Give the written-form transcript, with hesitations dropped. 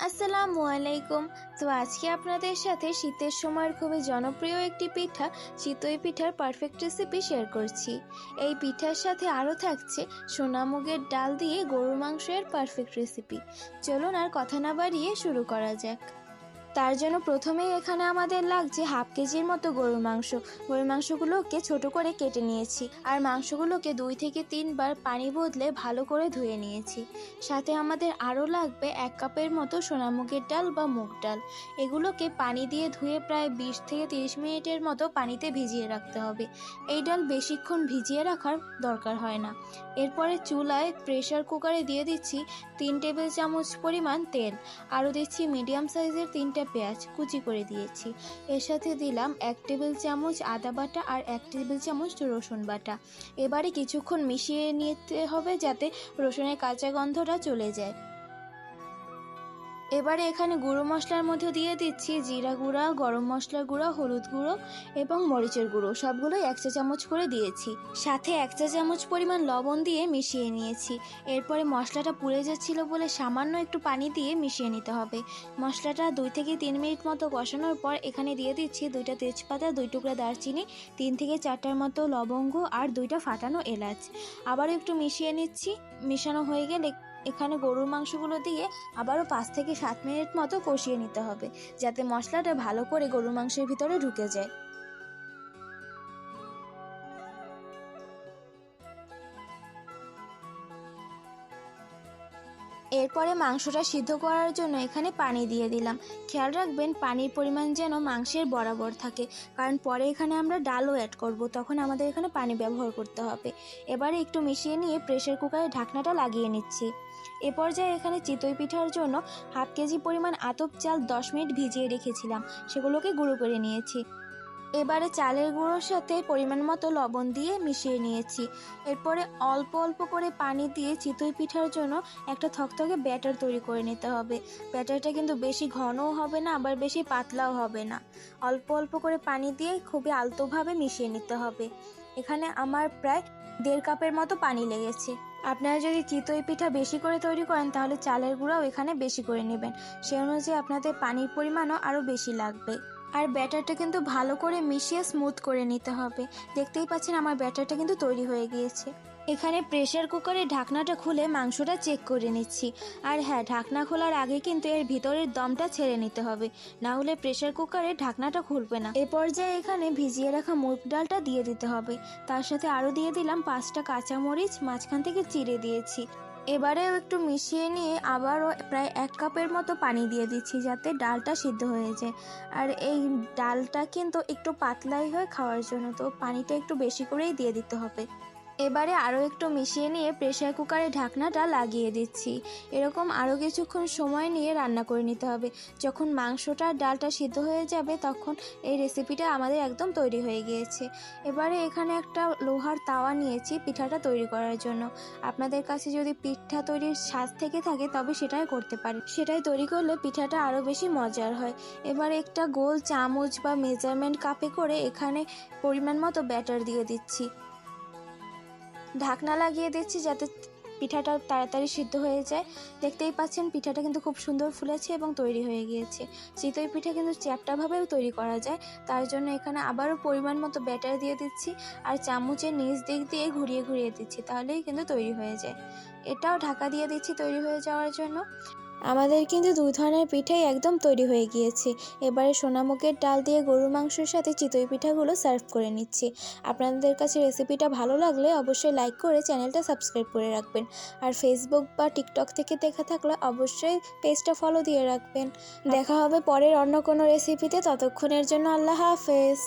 আসসালামু আলাইকুম। তো আজকে আপনাদের সাথে শীতের সময়ের খুবই জনপ্রিয় একটি পিঠা চিতই পিঠার পারফেক্ট রেসিপি শেয়ার করছি। এই পিঠার সাথে আরও থাকছে সোনা মুগের ডাল দিয়ে গরুর মাংসের পারফেক্ট রেসিপি। চলুন আর কথা না বাড়িয়ে শুরু করা যাক। তার জন্য প্রথমেই এখানে আমাদের লাগছে হাফ কেজির মতো গরুর মাংস। গরুর মাংসগুলোকে ছোট করে কেটে নিয়েছি আর মাংসগুলোকে 2 থেকে 3 বার পানি বদলে ভালো করে ধুয়ে নিয়েছি। সাথে আমাদের আরও লাগবে 1 কাপের মতো সোনামুগের ডাল বা মুগ ডাল। এগুলোকে পানি দিয়ে ধুয়ে প্রায় 20 থেকে 30 মিনিটের মতো পানিতে ভিজিয়ে রাখতে হবে। এই ডাল বেশিক্ষণ ভিজিয়ে রাখার দরকার হয় না। এরপরে চুলায় প্রেসার কুকারে দিয়ে দিচ্ছি 3 টেবিল চামচ পরিমাণ তেল। আরও দিচ্ছি মিডিয়াম সাইজের 3টা পেঁয়াজ কুচি করে দিয়েছি। এর সাথে দিলাম 1 টেবিল চামচ আদা বাটা আর 1 টেবিল চামচ রসুন বাটা। এবারে কিছুক্ষণ মিশিয়ে নিতে হবে যাতে রসুনের কাঁচা গন্ধটা চলে যায়। এবারে এখানে গুঁড়ো মশলার মধ্যে দিয়ে দিচ্ছি জিরা গুঁড়া, গরম মশলার গুঁড়ো, হলুদ গুঁড়ো এবং মরিচের গুঁড়ো, সবগুলোই 1 চা চামচ করে দিয়েছি। সাথে 1 চা চামচ পরিমাণ লবণ দিয়ে মিশিয়ে নিয়েছি। এরপরে মশলাটা পুড়ে যাচ্ছিল বলে সামান্য একটু পানি দিয়ে মিশিয়ে নিতে হবে। মশলাটা 2 থেকে 3 মিনিট মতো কষানোর পর এখানে দিয়ে দিচ্ছি 2টা তেজপাতা, 2 টুকরা দারচিনি, 3 থেকে 4টার মতো লবঙ্গ আর 2টা ফাটানো এলাচ। আবারও একটু মিশিয়ে নিচ্ছি। মিশানো হয়ে গেলে এখানে গরুর মাংসগুলো দিয়ে আবারও 5 থেকে 7 মিনিট মতো কষিয়ে নিতে হবে যাতে মশলাটা ভালো করে গরুর মাংসের ভিতরে ঢুকে যায়। এরপরে মাংসটা সিদ্ধ করার জন্য এখানে পানি দিয়ে দিলাম। খেয়াল রাখবেন পানির পরিমাণ যেন মাংসের বরাবর থাকে, কারণ পরে এখানে আমরা ডালও অ্যাড করব, তখন আমাদের এখানে পানি ব্যবহার করতে হবে। এবারে একটু মিশিয়ে নিয়ে প্রেসার কুকারে ঢাকনাটা লাগিয়ে নিচ্ছি। এ পর্যায়ে এখানে চিতই পিঠার জন্য হাফ কেজি পরিমাণ আতপ চাল 10 মিনিট ভিজিয়ে রেখেছিলাম, সেগুলোকে গুঁড়ো করে নিয়েছি। এবারে চালের গুঁড়োর সাথে পরিমাণ মতো লবণ দিয়ে মিশিয়ে নিয়েছি। এরপরে অল্প অল্প করে পানি দিয়ে চিতই পিঠার জন্য একটা থকথকে ব্যাটার তৈরি করে নিতে হবে। ব্যাটারটা কিন্তু বেশি ঘনও হবে না আবার বেশি পাতলাও হবে না। অল্প অল্প করে পানি দিয়ে খুবই আলতোভাবে মিশিয়ে নিতে হবে। এখানে আমার প্রায় 1.5 কাপের মতো পানি লেগেছে। আপনারা যদি চিতই পিঠা বেশি করে তৈরি করেন তাহলে চালের গুঁড়াও এখানে বেশি করে নেবেন, সে অনুযায়ী আপনাদের পানির পরিমাণও আরও বেশি লাগবে। আর ব্যাটারটা কিন্তু ভালো করে মিশিয়ে স্মুথ করে নিতে হবে। দেখতেই পাচ্ছেন আমার ব্যাটারটা কিন্তু তৈরি হয়ে গিয়েছে। এখানে প্রেসার কুকারে ঢাকনাটা খুলে মাংসটা চেক করে নিচ্ছি। আর হ্যাঁ, ঢাকনা খোলার আগে কিন্তু এর ভিতরের দমটা ছেড়ে নিতে হবে, না হলে প্রেসার কুকারে ঢাকনাটা খুলবে না। এ পর্যায়ে এখানে ভিজিয়ে রাখা মুগ ডালটা দিয়ে দিতে হবে। তার সাথে আরও দিয়ে দিলাম 5টা কাঁচামরিচ মাঝখান থেকে চিড়ে দিয়েছি। এবারেও একটু মিশিয়ে নিয়ে আবারও প্রায় 1 কাপের মতো পানি দিয়ে দিচ্ছি যাতে ডালটা সিদ্ধ হয়ে যায়। আর এই ডালটা কিন্তু একটু পাতলাই হয় খাওয়ার জন্য, তো পানিটা একটু বেশি করেই দিয়ে দিতে হবে। এবারে আরও একটু মিশিয়ে নিয়ে প্রেসার কুকারে ঢাকনাটা লাগিয়ে দিচ্ছি। এরকম আরও কিছুক্ষণ সময় নিয়ে রান্না করে নিতে হবে। যখন মাংসটা ডালটা সিদ্ধ হয়ে যাবে তখন এই রেসিপিটা আমাদের একদম তৈরি হয়ে গিয়েছে। এবারে এখানে একটা লোহার তাওয়া নিয়েছি পিঠাটা তৈরি করার জন্য। আপনাদের কাছে যদি পিঠা তৈরির সাজ থেকে থাকে তবে সেটাই করতে পারেন, সেটাই তৈরি করলে পিঠাটা আরও বেশি মজার হয়। এবারে একটা গোল চামচ বা মেজারমেন্ট কাপে করে এখানে পরিমাণ মতো ব্যাটার দিয়ে দিচ্ছি। ঢাকনা লাগিয়ে দিচ্ছি যাতে পিঠাটা তাড়াতাড়ি সিদ্ধ হয়ে যায়। দেখতেই পাচ্ছেন পিঠাটা কিন্তু খুব সুন্দর ফুলেছে এবং তৈরি হয়ে গিয়েছে। চিতই পিঠা কিন্তু চ্যাপ্টাভাবেও তৈরি করা যায়, তার জন্য এখানে আবারও পরিমাণ মতো ব্যাটার দিয়ে দিচ্ছি আর চামচের নিচ দিক দিয়ে ঘুরিয়ে ঘুরিয়ে দিচ্ছি, তাহলেই কিন্তু তৈরি হয়ে যায়। এটাও ঢাকা দিয়ে দিচ্ছি তৈরি হয়ে যাওয়ার জন্য। আমাদের কিন্তু 2 ধরনের পিঠাই একদম তৈরি হয়ে গিয়েছে। এবারে সোনামুগের ডাল দিয়ে গরুর মাংসের সাথে চিতই পিঠাগুলো সার্ভ করে নিচ্ছি। আপনাদের কাছে রেসিপিটা ভালো লাগলে অবশ্যই লাইক করে চ্যানেলটা সাবস্ক্রাইব করে রাখবেন। আর ফেসবুক বা টিকটক থেকে দেখা থাকলে অবশ্যই পেজটা ফলো দিয়ে রাখবেন। দেখা হবে পরের অন্য কোনো রেসিপিতে, ততক্ষণের জন্য আল্লাহ হাফেজ।